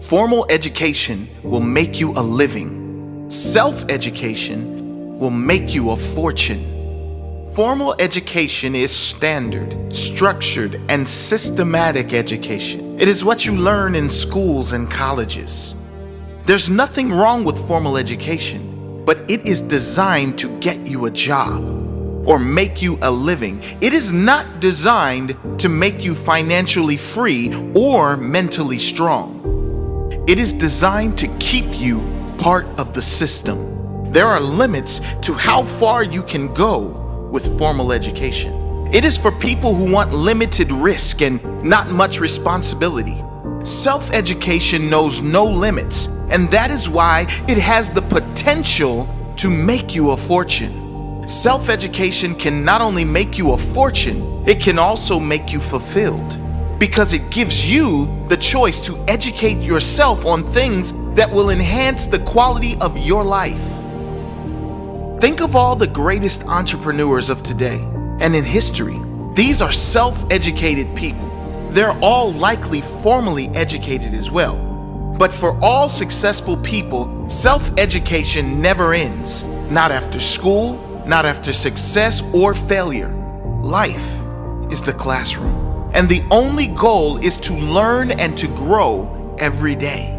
Formal education will make you a living. Self-education will make you a fortune. Formal education is standard, structured, and systematic education. It is what you learn in schools and colleges. There's nothing wrong with formal education, but it is designed to get you a job or make you a living. It is not designed to make you financially free or mentally strong. It is designed to keep you part of the system. There are limits to how far you can go with formal education. It is for people who want limited risk and not much responsibility. Self-education knows no limits, and that is why it has the potential to make you a fortune. Self-education can not only make you a fortune, it can also make you fulfilled, because it gives you the choice to educate yourself on things that will enhance the quality of your life. Think of all the greatest entrepreneurs of today and in history. These are self-educated people. They're all likely formally educated as well. But for all successful people, self-education never ends. Not after school, not after success or failure. Life is the classroom, and the only goal is to learn and to grow every day.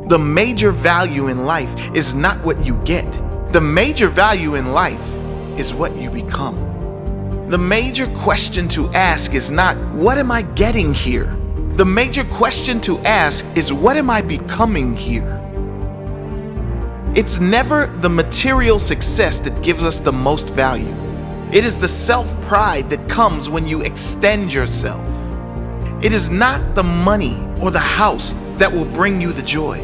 The major value in life is not what you get. The major value in life is what you become. The major question to ask is not, what am I getting here? The major question to ask is, what am I becoming here? It's never the material success that gives us the most value. It is the self-pride that comes when you extend yourself. It is not the money or the house that will bring you the joy.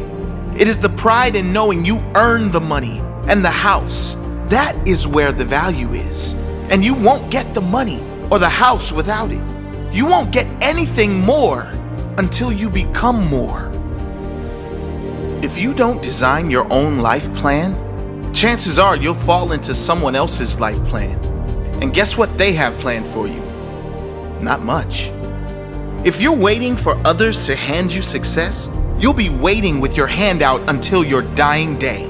It is the pride in knowing you earned the money and the house. That is where the value is. And you won't get the money or the house without it. You won't get anything more until you become more. If you don't design your own life plan, chances are you'll fall into someone else's life plan. And guess what they have planned for you? Not much. If you're waiting for others to hand you success, you'll be waiting with your hand out until your dying day.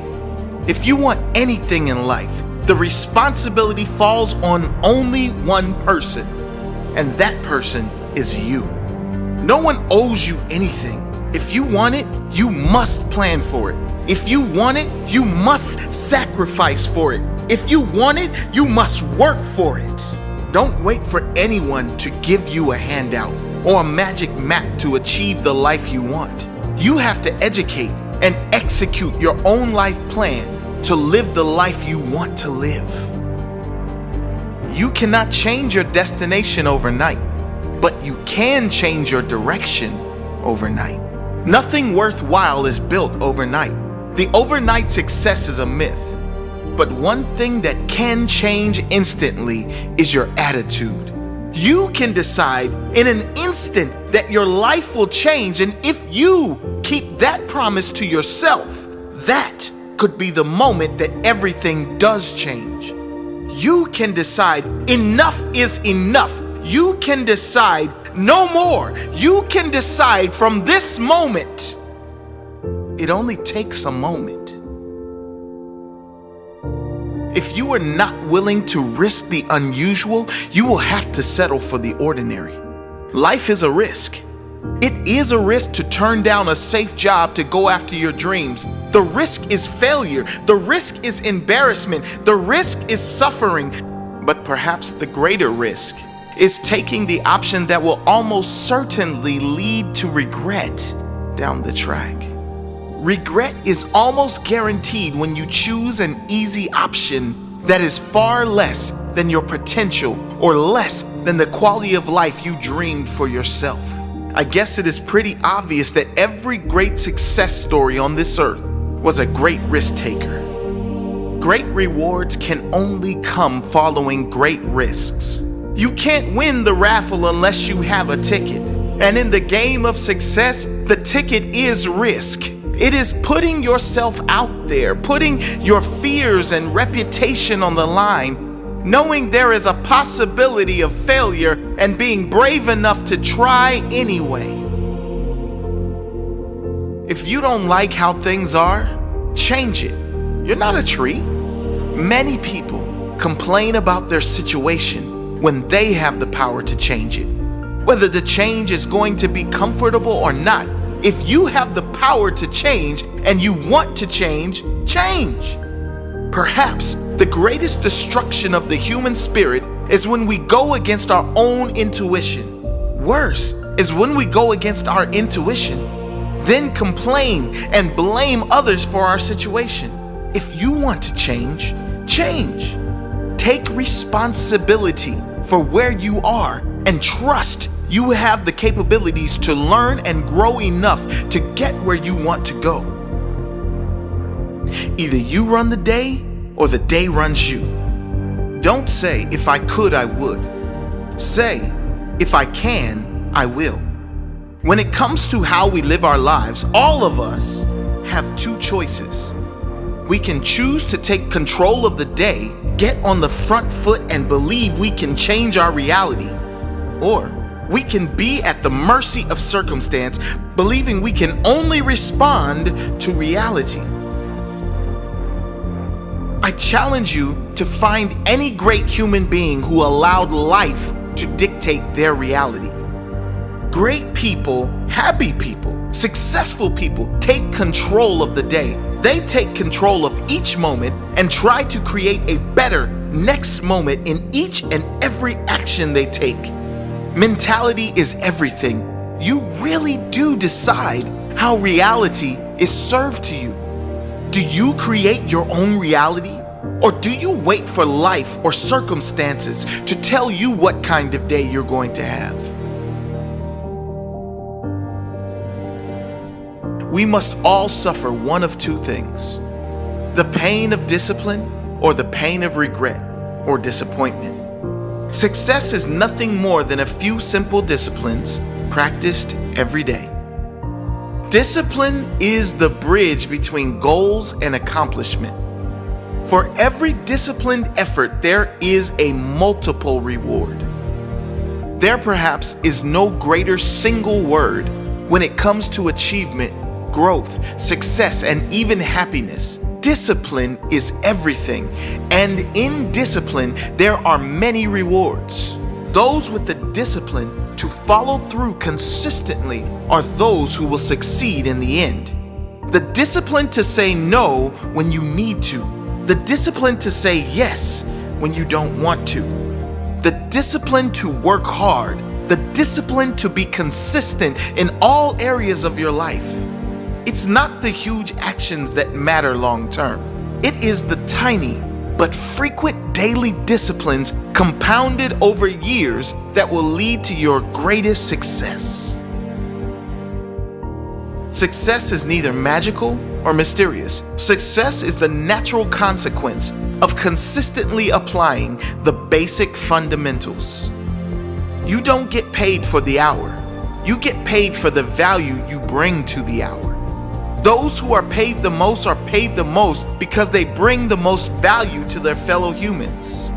If you want anything in life, the responsibility falls on only one person, and that person is you. No one owes you anything. If you want it, you must plan for it. If you want it, you must sacrifice for it. If you want it, you must work for it. Don't wait for anyone to give you a handout or a magic map to achieve the life you want. You have to educate and execute your own life plan to live the life you want to live. You cannot change your destination overnight, but you can change your direction overnight. Nothing worthwhile is built overnight. The overnight success is a myth. But one thing that can change instantly is your attitude. You can decide in an instant that your life will change, and if you keep that promise to yourself, that could be the moment that everything does change. You can decide enough is enough. You can decide no more. You can decide from this moment. It only takes a moment. If you are not willing to risk the unusual, you will have to settle for the ordinary. Life is a risk. It is a risk to turn down a safe job to go after your dreams. The risk is failure. The risk is embarrassment. The risk is suffering. But perhaps the greater risk is taking the option that will almost certainly lead to regret down the track. Regret is almost guaranteed when you choose an easy option that is far less than your potential or less than the quality of life you dreamed for yourself. I guess it is pretty obvious that every great success story on this earth was a great risk taker. Great rewards can only come following great risks. You can't win the raffle unless you have a ticket. And in the game of success, the ticket is risk. It is putting yourself out there, putting your fears and reputation on the line, knowing there is a possibility of failure and being brave enough to try anyway. If you don't like how things are, change it. You're not a tree. Many people complain about their situation when they have the power to change it. Whether the change is going to be comfortable or not, if you have the power to change and you want to change, change. Perhaps the greatest destruction of the human spirit is when we go against our own intuition. Worse is when we go against our intuition, then complain and blame others for our situation. If you want to change, change. Take responsibility for where you are and trust you have the capabilities to learn and grow enough to get where you want to go. Either you run the day or the day runs you. Don't say, if I could, I would. Say, if I can, I will. When it comes to how we live our lives, all of us have two choices. We can choose to take control of the day, get on the front foot and believe we can change our reality. Or we can be at the mercy of circumstance, believing we can only respond to reality. I challenge you to find any great human being who allowed life to dictate their reality. Great people, happy people, successful people take control of the day. They take control of each moment and try to create a better next moment in each and every action they take. Mentality is everything. You really do decide how reality is served to you. Do you create your own reality? Or do you wait for life or circumstances to tell you what kind of day you're going to have? We must all suffer one of two things: the pain of discipline or the pain of regret or disappointment. Success is nothing more than a few simple disciplines practiced every day. Discipline is the bridge between goals and accomplishment. For every disciplined effort, there is a multiple reward. There perhaps is no greater single word when it comes to achievement, growth, success, and even happiness. Discipline is everything, and in discipline, there are many rewards. Those with the discipline to follow through consistently are those who will succeed in the end. The discipline to say no when you need to. The discipline to say yes when you don't want to. The discipline to work hard. The discipline to be consistent in all areas of your life. It's not the huge actions that matter long term. It is the tiny but frequent daily disciplines compounded over years that will lead to your greatest success. Success is neither magical or mysterious. Success is the natural consequence of consistently applying the basic fundamentals. You don't get paid for the hour. You get paid for the value you bring to the hour. Those who are paid the most are paid the most because they bring the most value to their fellow humans.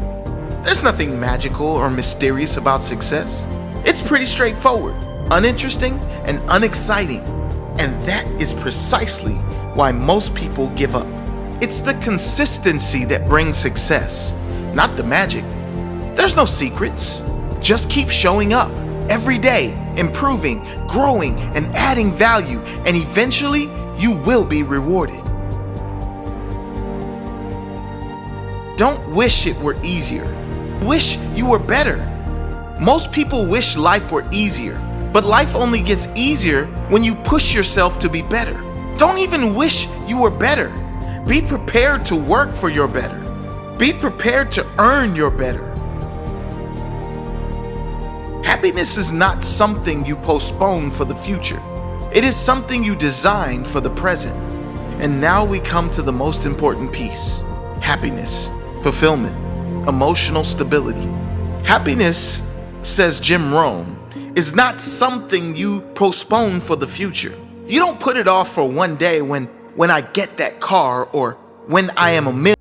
There's nothing magical or mysterious about success. It's pretty straightforward, uninteresting, and unexciting. And that is precisely why most people give up. It's the consistency that brings success, not the magic. There's no secrets. Just keep showing up every day, improving, growing, and adding value, and eventually you will be rewarded. Don't wish it were easier. Wish you were better. Most people wish life were easier, but life only gets easier when you push yourself to be better. Don't even wish you were better. Be prepared to work for your better. Be prepared to earn your better. Happiness is not something you postpone for the future. It is something you design for the present. And now we come to the most important piece: happiness, fulfillment, emotional stability. Happiness, says JimRohn, is not something you postpone for the future. You don't put it off for one day when I get that car, or when I am a